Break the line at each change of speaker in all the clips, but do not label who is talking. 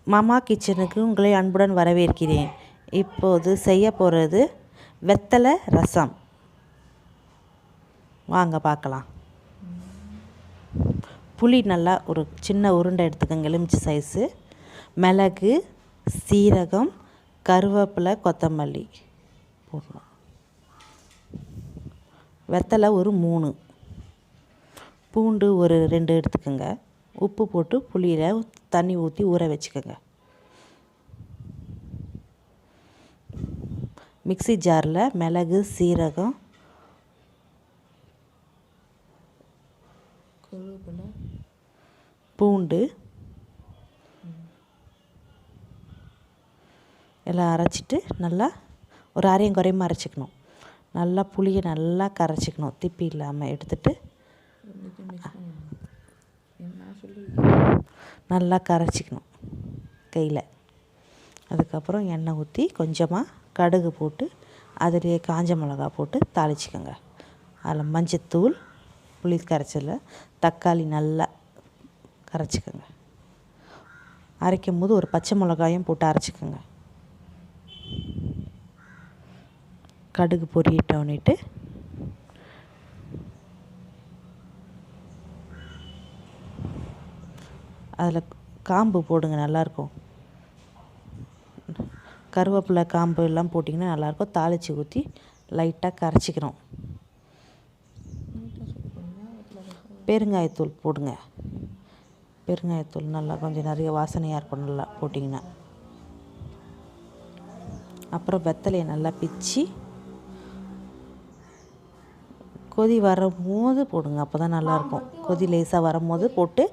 மாமா கிச்சனுக்கு உங்களை அன்புடன் வரவேற்கிறேன். இப்போது செய்ய போகிறது வெத்தலை ரசம். வாங்க பார்க்கலாம். புளி நல்லா ஒரு சின்ன உருண்டை எடுத்துக்கோங்க, எலுமிச்சை சைஸு. மிளகு, சீரகம், கருவேப்பிலை, கொத்தமல்லி போடணும். வெத்தலை ஒரு 3, பூண்டு ஒரு 2 எடுத்துக்கோங்க. உப்பு போட்டு புளியில் தண்ணி ஊற்றி ஊற வச்சுக்கோங்க. மிக்ஸி ஜாரில் மிளகு, சீரகம், பூண்டு எல்லாம் அரைச்சிட்டு நல்லா ஒரு அரையும் குறையுமா அரைச்சிக்கணும். நல்லா புளியை நல்லா கரைச்சிக்கணும், திப்பி இல்லாமல் எடுத்துட்டு நல்லா கரைச்சிக்கணும் கையில். அதுக்கப்புறம் எண்ணெய் ஊற்றி கொஞ்சமாக கடுகு போட்டு அதிலே காஞ்ச மிளகா போட்டு தாளிச்சிக்கோங்க. அதில் மஞ்சத்தூள், புளி கரைச்சல, தக்காளி நல்லா கரைச்சிக்கோங்க. அரைக்கும் போது ஒரு பச்சை மிளகாயும் போட்டு அரைச்சிக்கோங்க. கடுகு பொரியட்டோன்னிட்டு அதில் காம்பு போடுங்க, நல்லாயிருக்கும். கருவேப்பிலை காம்பு எல்லாம் போட்டிங்கன்னா நல்லாயிருக்கும். தாளித்து ஊற்றி லைட்டாக கரைச்சிக்கணும். பெருங்காயத்தூள் போடுங்க. பெருங்காயத்தூள் நல்லா கொஞ்சம் நிறைய வாசனையாக இருக்கும் நல்லா போட்டிங்கன்னா. அப்புறம் வெத்தலையை நல்லா பிச்சு கொதி வரும்போது போடுங்க, அப்போ தான் நல்லாயிருக்கும். கொதி லேசாக வரும்போது போட்டு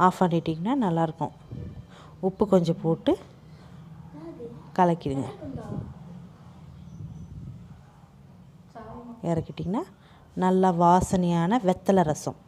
ஆஃப் பண்ணிட்டிங்கன்னா நல்லாயிருக்கும். உப்பு கொஞ்சம் போட்டு கலக்கிடுங்க. இறக்கிட்டிங்கன்னா நல்லா வாசனையான வெத்தலை ரசம்.